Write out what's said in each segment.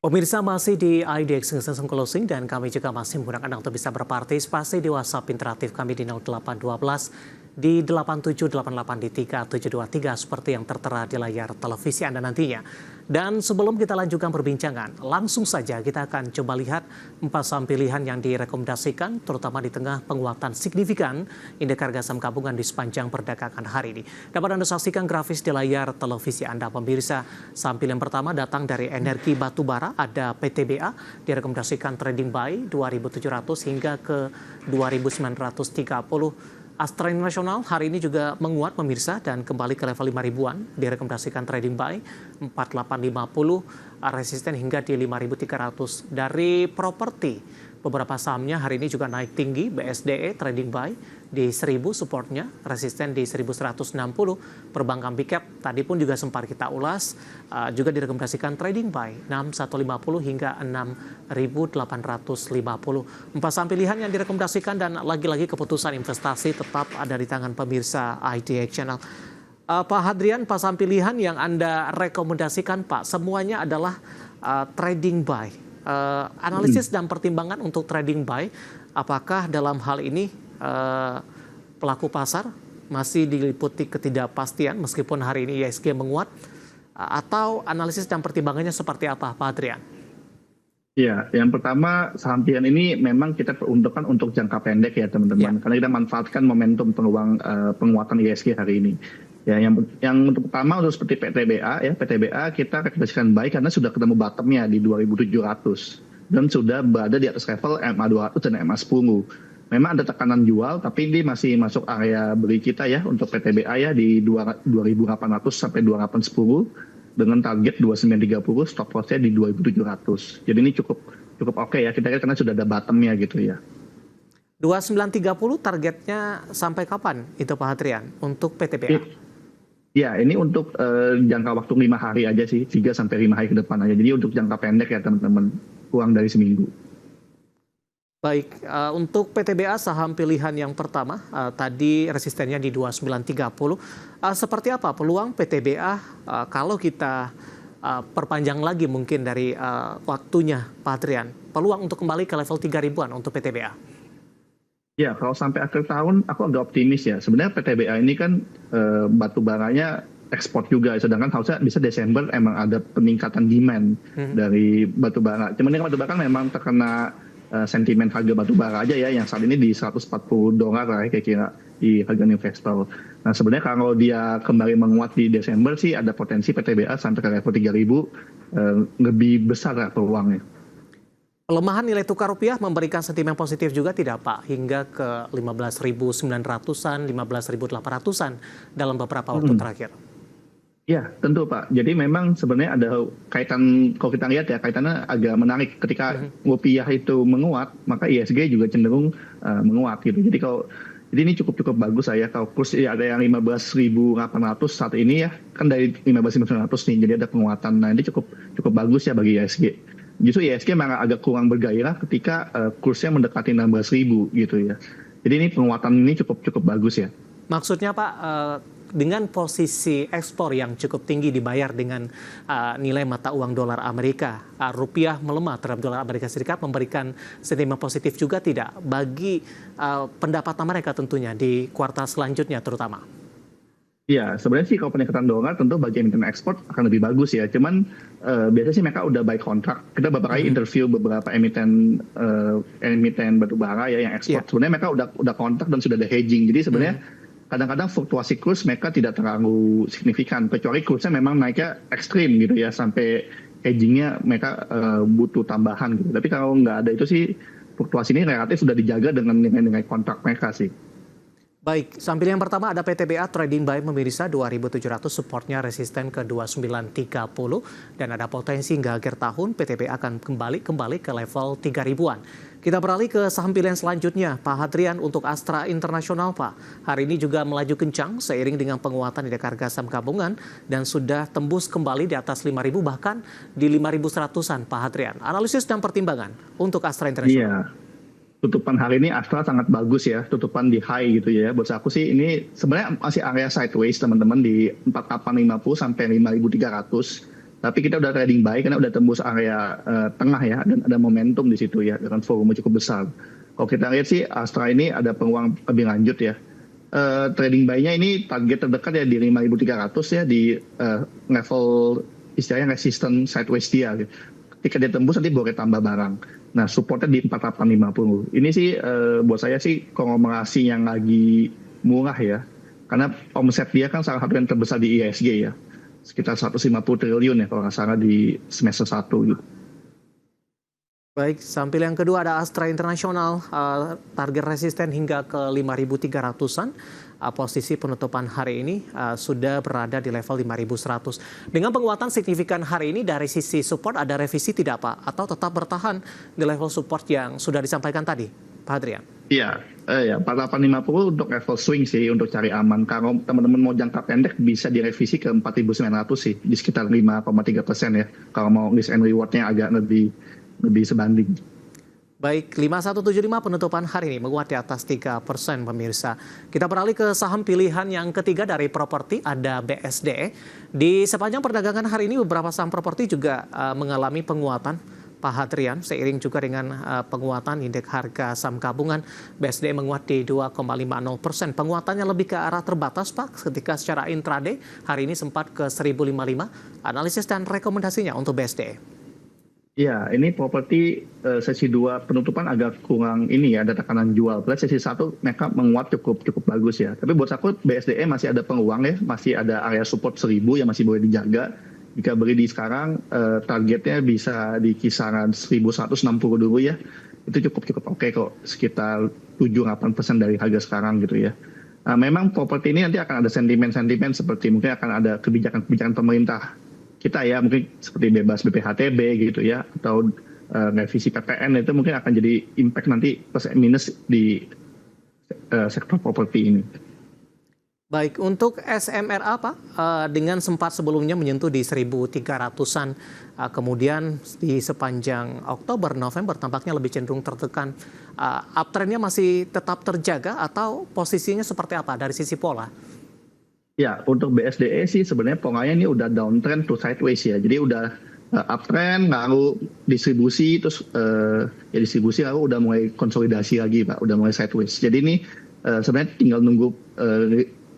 Pemirsa masih di IDX Season Closing dan kami juga masih menggunakan Anda untuk bisa berpartisipasi di WhatsApp interaktif kami di 0812 di 8788 di 3723 seperti yang tertera di layar televisi Anda nantinya. Dan sebelum kita lanjutkan perbincangan, langsung saja kita akan coba lihat 4 saham pilihan yang direkomendasikan terutama di tengah penguatan signifikan indeks harga saham gabungan di sepanjang perdagangan hari ini. Dapat Anda saksikan grafis di layar televisi Anda pemirsa. Saham pilihan pertama datang dari energi batubara, ada PTBA direkomendasikan trading buy 2.700 hingga ke 2.930. Astra International hari ini juga menguat pemirsa dan kembali ke level 5.000-an, direkomendasikan trading buy 4850, resisten hingga di 5.300. Dari properti, beberapa sahamnya hari ini juga naik tinggi, BSDE trading buy di 1000 supportnya, resisten di 1160. Perbankan Big Cap tadi pun juga sempat kita ulas, juga direkomendasikan trading buy 6150 hingga 6850. 4 saham pilihan yang direkomendasikan dan lagi-lagi keputusan investasi tetap ada di tangan pemirsa IDX Channel. Pak Hadrian, 4 saham pilihan yang Anda rekomendasikan Pak, semuanya adalah trading buy. Analisis dan pertimbangan untuk trading buy, apakah dalam hal ini pelaku pasar masih diliputi ketidakpastian meskipun hari ini ISG menguat, atau analisis dan pertimbangannya seperti apa Pak Hadrian? Ya, yang pertama saham pilihan ini memang kita peruntukkan untuk jangka pendek ya teman-teman, karena kita manfaatkan momentum penguatan ISG hari ini. Ya, yang untuk pertama untuk seperti PTBA ya, PTBA kita rekomendasikan baik karena sudah ketemu bottomnya di 2.700 dan sudah berada di atas level MA200 dan MA10. Memang ada tekanan jual, tapi ini masih masuk area beli kita ya untuk PTBA ya di 2.800 sampai 2.810 dengan target 2.930, stop lossnya di 2.700. Jadi ini cukup oke ya, kita lihat karena sudah ada bottomnya gitu ya. 2.930 targetnya sampai kapan itu Pak Hadrian untuk PTBA? Ya, ini untuk jangka waktu 5 hari aja sih, 3 sampai 5 hari ke depan aja. Jadi untuk jangka pendek ya teman-teman, kurang dari seminggu. Baik, untuk PTBA saham pilihan yang pertama, tadi resistennya di 2930. Seperti apa peluang PTBA kalau kita perpanjang lagi mungkin dari waktunya Pak Hadrian, peluang untuk kembali ke level 3.000-an untuk PTBA? Ya, kalau sampai akhir tahun aku agak optimis ya. Sebenarnya PTBA ini kan batu baranya ekspor juga, sedangkan harusnya bisa Desember emang ada peningkatan demand dari batu bara. Cuman dengan batu bara kan memang terkena sentimen harga batu bara aja ya, yang saat ini di $140 lah ya, kira-kira di harga investor. Nah sebenarnya kalau dia kembali menguat di Desember sih ada potensi PTBA sampai ke level 3.000 lebih besar lah peluangnya. Pelemahan nilai tukar rupiah memberikan sentimen positif juga tidak Pak? Hingga ke 15.900-an, 15.800-an dalam beberapa waktu terakhir. Ya tentu Pak, jadi memang sebenarnya ada kaitan, kalau kita lihat ya kaitannya agak menarik ketika rupiah itu menguat, maka ISG juga cenderung menguat gitu. Jadi ini cukup bagus saya, kalau kurs ada yang 15.800 saat ini ya, kan dari 15.900 nih, jadi ada penguatan. Nah ini cukup bagus ya bagi ISG. Justru ISG malah agak kurang bergairah ketika kursnya mendekati 16.000 gitu ya. Jadi ini penguatan ini cukup bagus ya. Maksudnya Pak, dengan posisi ekspor yang cukup tinggi dibayar dengan nilai mata uang dolar Amerika, rupiah melemah terhadap dolar Amerika Serikat memberikan sentimen positif juga tidak bagi pendapatan mereka tentunya di kuartal selanjutnya terutama? Ya, sebenarnya sih kalau peningkatan dolar tentu bagi emiten ekspor akan lebih bagus ya. Cuman biasanya sih mereka udah buy kontrak. Kita beberapa kali interview beberapa emiten batubara ya yang ekspor. Sebenarnya mereka udah kontrak dan sudah ada hedging. Jadi sebenarnya kadang-kadang fluktuasi kurs mereka tidak terlalu signifikan. Kecuali kursnya memang naiknya ekstrim gitu ya, sampai hedgingnya mereka butuh tambahan gitu. Tapi kalau nggak ada itu sih fluktuasi ini relatif sudah dijaga dengan nilai kontrak mereka sih. Baik, samping yang pertama ada PTBA trading buy pemirsa 2.700, supportnya resisten ke 2.930 dan ada potensi hingga akhir tahun PTBA akan kembali ke level 3.000-an. Kita beralih ke saham pilihan selanjutnya, Pak Hadrian, untuk Astra International Pak. Hari ini juga melaju kencang seiring dengan penguatan indeks harga saham gabungan dan sudah tembus kembali di atas 5.000 bahkan di 5.100-an Pak Hadrian. Analisis dan pertimbangan untuk Astra International. Iya. Tutupan hari ini Astra sangat bagus ya, tutupan di high gitu ya. Buat aku sih ini sebenarnya masih area sideways teman-teman di 4850 sampai 5300. Tapi kita udah trading buy karena udah tembus area tengah ya, dan ada momentum di situ ya dengan volume cukup besar. Kalau kita lihat sih Astra ini ada peluang lebih lanjut ya. Trading buy-nya ini target terdekat ya di 5.300 ya, di level istilahnya resisten sideways dia gitu. Ketika dia tembus nanti boleh tambah barang. Nah, supportnya di 4850. Ini sih buat saya sih konglomerasi yang lagi murah ya. Karena omset dia kan salah satu yang terbesar di ISG ya. Sekitar 150 triliun ya kalau nggak salah di semester 1 gitu. Baik, sampil yang kedua ada Astra International, target resisten hingga ke 5.300-an. Posisi penutupan hari ini sudah berada di level 5.100. Dengan penguatan signifikan hari ini dari sisi support ada revisi tidak Pak? Atau tetap bertahan di level support yang sudah disampaikan tadi, Pak Hadrian? Iya, 4850 untuk level swing sih untuk cari aman. Kalau teman-teman mau jangka pendek bisa direvisi ke 4.900 sih, di sekitar 5,3% ya. Kalau mau risk and reward-nya agak lebih sebanding. Baik, 5175 penutupan hari ini menguat di atas 3% pemirsa. Kita beralih ke saham pilihan yang ketiga dari properti, ada BSDE. Di sepanjang perdagangan hari ini beberapa saham properti juga mengalami penguatan. Pak Hadrian, seiring juga dengan penguatan indeks harga saham gabungan, BSDE menguat di 2,50%. Penguatannya lebih ke arah terbatas, Pak, ketika secara intraday hari ini sempat ke 1055. Analisis dan rekomendasinya untuk BSDE. Iya, ini properti sesi 2 penutupan agak kurang ini ya, ada tekanan jual. Plus sesi 1 mereka menguat cukup bagus ya. Tapi buat aku BSDE masih ada peluang ya, masih ada area support 1000 yang masih boleh dijaga. Jika beli di sekarang targetnya bisa di kisaran 1160 dulu ya. Itu cukup oke kok, sekitar 7-8% dari harga sekarang gitu ya. Memang properti ini nanti akan ada sentimen-sentimen seperti mungkin akan ada kebijakan pemerintah kita ya, mungkin seperti bebas BPHTB gitu ya, atau revisi PPN, itu mungkin akan jadi impact nanti plus minus di sektor properti ini. Baik, untuk SMRA Pak, dengan sempat sebelumnya menyentuh di 1.300-an, kemudian di sepanjang Oktober, November tampaknya lebih cenderung tertekan. Uptrendnya masih tetap terjaga atau posisinya seperti apa dari sisi pola? Ya, untuk BSDE sih sebenarnya polanya ini udah downtrend to sideways ya. Jadi udah uptrend, lalu distribusi, terus ya distribusi lalu udah mulai konsolidasi lagi Pak, udah mulai sideways. Jadi ini sebenarnya tinggal nunggu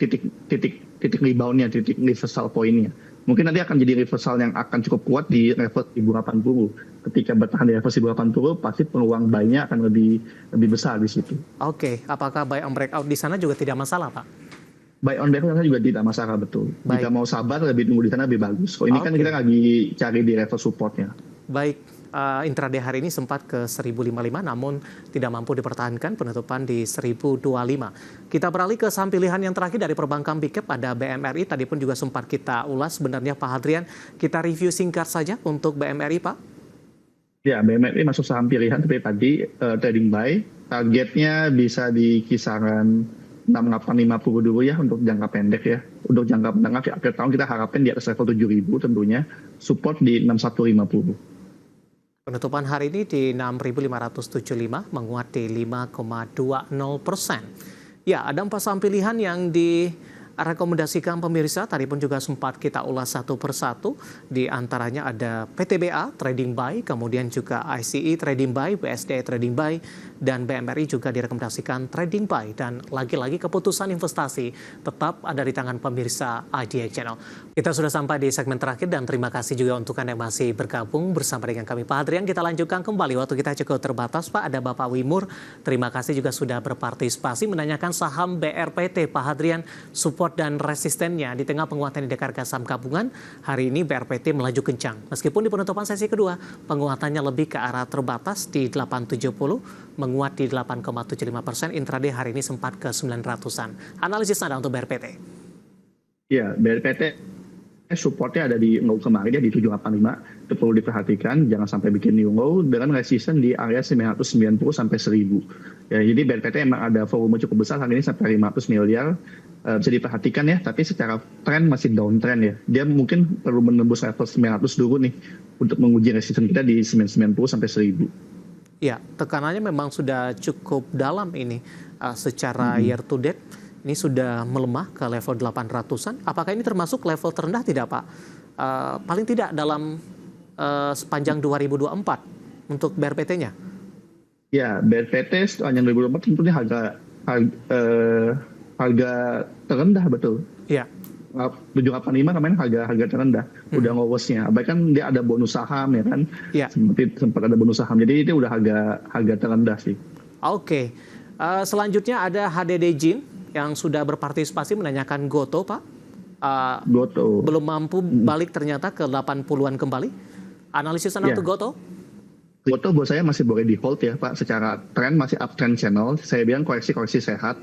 titik reboundnya, titik reversal pointnya. Mungkin nanti akan jadi reversal yang akan cukup kuat di level 1080. Ketika bertahan di level 1080, pasti peluang buy-nya akan lebih besar di situ. Oke, apakah buy on breakout di sana juga tidak masalah Pak? Buy on breakout juga tidak masalah, betul. Baik. Jika mau sabar lebih tunggu di sana lebih bagus. Kok ini kan kita lagi cari di level supportnya. Baik, intraday hari ini sempat ke 1055 namun tidak mampu dipertahankan, penutupan di 1025. Kita beralih ke saham pilihan yang terakhir dari perbankan big cap, ada BMRI. Tadi pun juga sempat kita ulas sebenarnya Pak Hadrian. Kita review singkat saja untuk BMRI Pak. Ya, BMRI masuk saham pilihan seperti tadi, trading buy. Targetnya bisa di kisaran 6850 dulu ya untuk jangka pendek ya. Untuk jangka menengah akhir tahun kita harapkan di atas level 7000 tentunya. Support di 6150. Penutupan hari ini di 6.575, menguat di 5,20%. Ya, ada 4 saham pilihan yang direkomendasikan pemirsa. Tadi pun juga sempat kita ulas satu persatu. Di antaranya ada PTBA trading buy, kemudian juga ICE trading buy, BSDE trading buy, dan BMRI juga direkomendasikan trading buy. Dan lagi-lagi keputusan investasi tetap ada di tangan pemirsa IDX Channel. Kita sudah sampai di segmen terakhir dan terima kasih juga untuk Anda yang masih bergabung bersama dengan kami Pak Hadrian. Kita lanjutkan kembali, waktu kita cukup terbatas Pak. Ada Bapak Wimur, terima kasih juga sudah berpartisipasi menanyakan saham BRPT Pak Hadrian, support dan resistennya di tengah penguatan indeks harga saham gabungan. Hari ini BRPT melaju kencang. Meskipun di penutupan sesi kedua, penguatannya lebih ke arah terbatas di 870, menguat di 8,75%. Intraday hari ini sempat ke 900-an. Analisis Anda untuk BRPT. Ya, BRPT supportnya ada di low kemarin ya di 785. Itu perlu diperhatikan, jangan sampai bikin new low dengan resisten di area 990 sampai 1000. Ya, jadi BRPT emang ada volume cukup besar hari ini sampai 500 miliar. Bisa diperhatikan ya, tapi secara tren masih downtrend ya. Dia mungkin perlu menembus level 900 dulu nih untuk menguji resisten kita di 990 sampai 1000. Ya, tekanannya memang sudah cukup dalam ini secara year to date. Ini sudah melemah ke level 800-an. Apakah ini termasuk level terendah tidak, Pak? Paling tidak dalam sepanjang 2024 untuk BRPT-nya. Ya, BRPT sepanjang 2024 tentunya harga terendah betul. Iya. 785 kemarin harga terendah, udah ngowosnya. Bahkan dia ada bonus saham ya kan, Iya. sempat ada bonus saham. Jadi itu udah harga terendah sih. Oke. Selanjutnya ada HDD Jin yang sudah berpartisipasi menanyakan Goto, Pak. Goto. Belum mampu balik ternyata ke 80-an kembali. Analisis Anda untuk Goto? Goto buat saya masih boleh di hold ya Pak. Secara tren masih uptrend channel. Saya bilang koreksi sehat.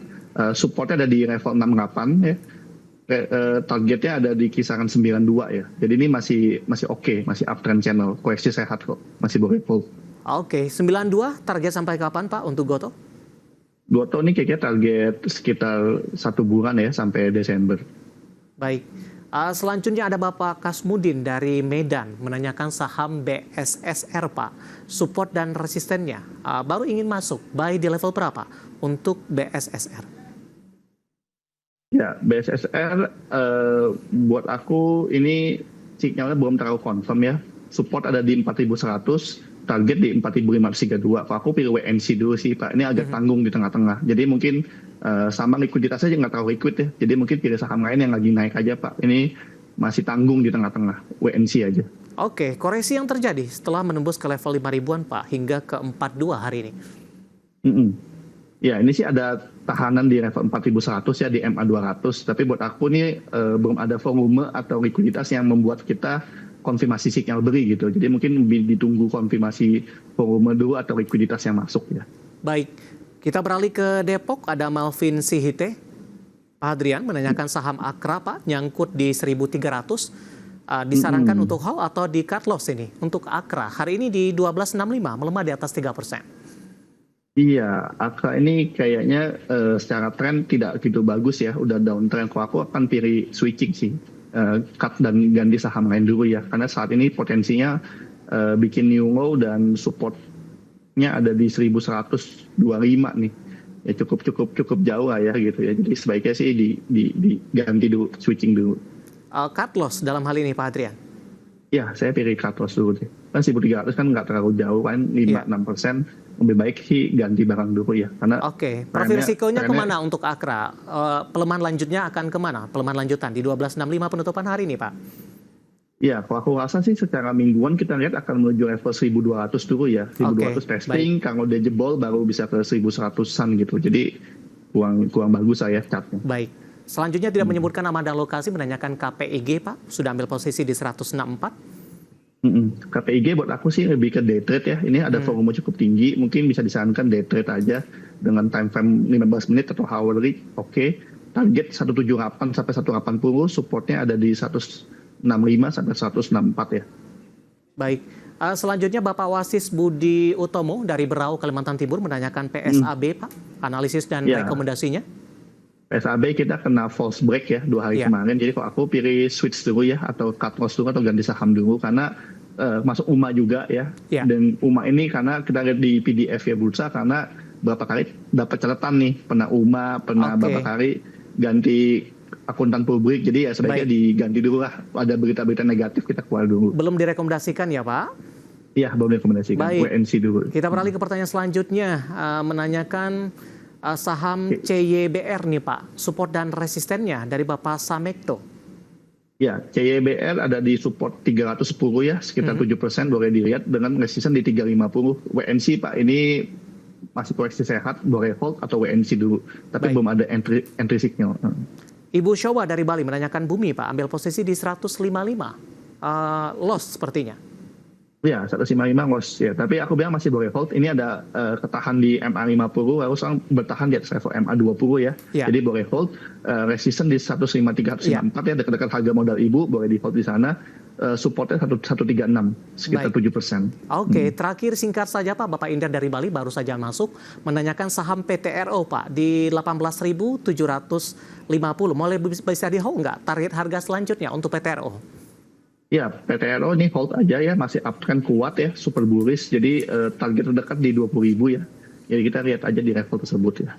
Supportnya ada di level 68 ya. Targetnya ada di kisaran 92 ya. Jadi ini masih oke, masih uptrend channel. Koreksi sehat kok. Masih boleh hold. Oke, 92 target sampai kapan Pak untuk Goto? Goto ini kayaknya target sekitar 1 bulan ya sampai Desember. Baik. Selanjutnya ada Bapak Kasmudin dari Medan menanyakan saham BSSR Pak. Support dan resistennya. Baru ingin masuk, buy di level berapa untuk BSSR? Ya, BSSR buat aku ini sinyalnya belum terlalu confirm ya. Support ada di 4.100, target di 4.532. Kalau aku pilih WNC dulu sih Pak. Ini agak tanggung di tengah-tengah. Jadi mungkin sama likuiditas aja nggak terlalu liquid ya. Jadi mungkin pilih saham lain yang lagi naik aja Pak. Ini masih tanggung di tengah-tengah. WNC aja. Oke, koreksi yang terjadi setelah menembus ke level 5 ribuan Pak hingga ke 42 hari ini. Ya, ini sih ada tahanan di level 4.100 ya di MA 200. Tapi buat aku nih belum ada volume atau likuiditas yang membuat kita konfirmasi sinyal beli gitu. Jadi mungkin ditunggu konfirmasi volume dulu atau likuiditas yang masuk ya. Baik, kita beralih ke Depok. Ada Malvin Sihite. Pak Adrian menanyakan saham Akra Pak, nyangkut di 1.300. Disarankan untuk hold atau di cut loss ini? Untuk Akra, hari ini di 1265, melemah di atas 3%. Iya, Akra ini kayaknya secara tren tidak gitu bagus ya. Udah downtrend. Kalau aku akan pilih switching sih. Cut dan ganti saham lain dulu ya. Karena saat ini potensinya bikin new low dan supportnya ada di 1125 nih. Ya cukup jauh lah ya gitu ya. Jadi sebaiknya sih diganti dulu, switching dulu. Cut loss dalam hal ini Pak Adrian? Ya, saya pilih cut loss dulu deh. Kan 1.300 kan nggak terlalu jauh kan, 5-6%. Lebih baik sih ganti barang dulu ya. Karena profil risikonya kemana untuk Akra? Pelemahan lanjutnya akan kemana? Pelemahan lanjutan di 1265 penutupan hari ini Pak? Ya, kalau aku rasa sih secara mingguan kita lihat akan menuju level 1.200 dulu ya. 1.200 testing, kalau dia jebol baru bisa ke 1.100-an gitu. Jadi kurang bagus saya catnya. Baik. Selanjutnya tidak menyebutkan nama dan lokasi, menanyakan KPIG Pak. Sudah ambil posisi di 164. KPIG buat aku sih lebih ke day trade ya. Ini ada volume cukup tinggi, mungkin bisa disarankan day trade aja dengan time frame 15 menit atau hourly. Oke. Target 178 sampai 180, supportnya ada di 165 sampai 164 ya. Baik. Selanjutnya Bapak Wasis Budi Utomo dari Berau, Kalimantan Timur menanyakan PSAB Pak. Analisis dan rekomendasinya. PSAB kita kena false break ya 2 hari kemarin. Jadi kalau aku pilih switch dulu ya, atau cut loss dulu atau ganti saham dulu karena masuk UMA juga ya. Dan UMA ini karena kita lihat di PDF ya bursa, karena berapa kali dapat catatan nih pernah UMA, pernah berapa kali ganti akuntan publik. Jadi ya sebaiknya diganti dulu lah. Ada berita-berita negatif kita keluar dulu. Belum direkomendasikan ya Pak? Iya, belum direkomendasikan. Baik. WNC dulu. Kita beralih ke pertanyaan selanjutnya, menanyakan saham CYBR nih Pak, support dan resistennya dari Bapak Samekto. Ya, CYBR ada di support 310 ya, sekitar 7% boleh dilihat, dengan resisten di 350. WNC Pak, ini masih koreksi sehat, boleh hold atau WNC dulu. Tapi belum ada entry signal. Ibu Showa dari Bali menanyakan Bumi Pak, ambil posisi di 155. Loss sepertinya. Ya, 155 loss ya. Tapi aku bilang masih boleh hold. Ini ada ketahan di MA50, lalu sekarang bertahan di atas level MA20 ya. Jadi boleh hold. Resisten di 153, 154 ya, dekat-dekat harga modal ibu, boleh di hold di sana. Supportnya 136, sekitar 7%. Oke, terakhir singkat saja Pak, Bapak Indra dari Bali baru saja masuk menanyakan saham PTRO Pak di 18.750. Mulai bisa di hold nggak? Target harga selanjutnya untuk PTRO? Ya, PTRO ini hold aja ya, masih uptrend kuat ya, super bullish. Jadi target terdekat di 20.000 ya. Jadi kita lihat aja di level tersebut ya.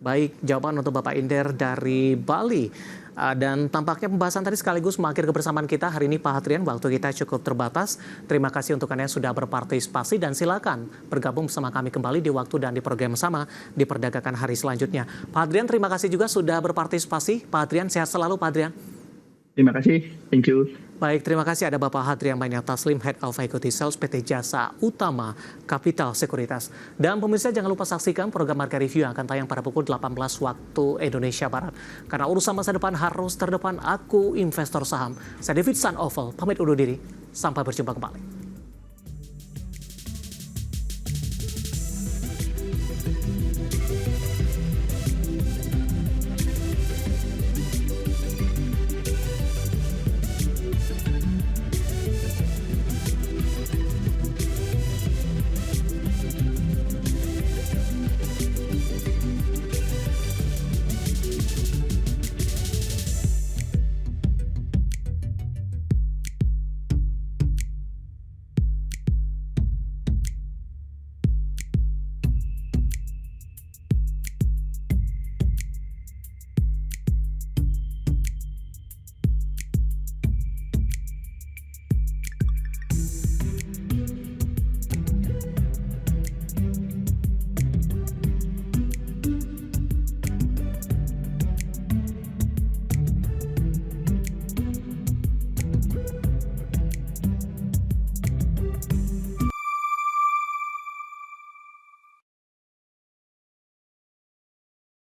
Baik, jawaban untuk Bapak Inder dari Bali. Dan tampaknya pembahasan tadi sekaligus mengakhiri kebersamaan kita hari ini, Pak Hadrian. Waktu kita cukup terbatas. Terima kasih untuk Anda yang sudah berpartisipasi dan silakan bergabung bersama kami kembali di waktu dan di program sama di Perdagangan hari selanjutnya. Pak Hadrian, terima kasih juga sudah berpartisipasi. Pak Hadrian, sehat selalu Pak Hadrian. Terima kasih, thank you. Baik, terima kasih ada Bapak Hadrian Banyak Taslim, Head of Equity Sales PT Jasa Utama Capital Sekuritas. Dan pemirsa jangan lupa saksikan program Market Review yang akan tayang pada pukul 18 waktu Indonesia Barat. Karena urusan masa depan harus terdepan, aku investor saham. Saya David Sun Oval, pamit undur diri. Sampai berjumpa kembali.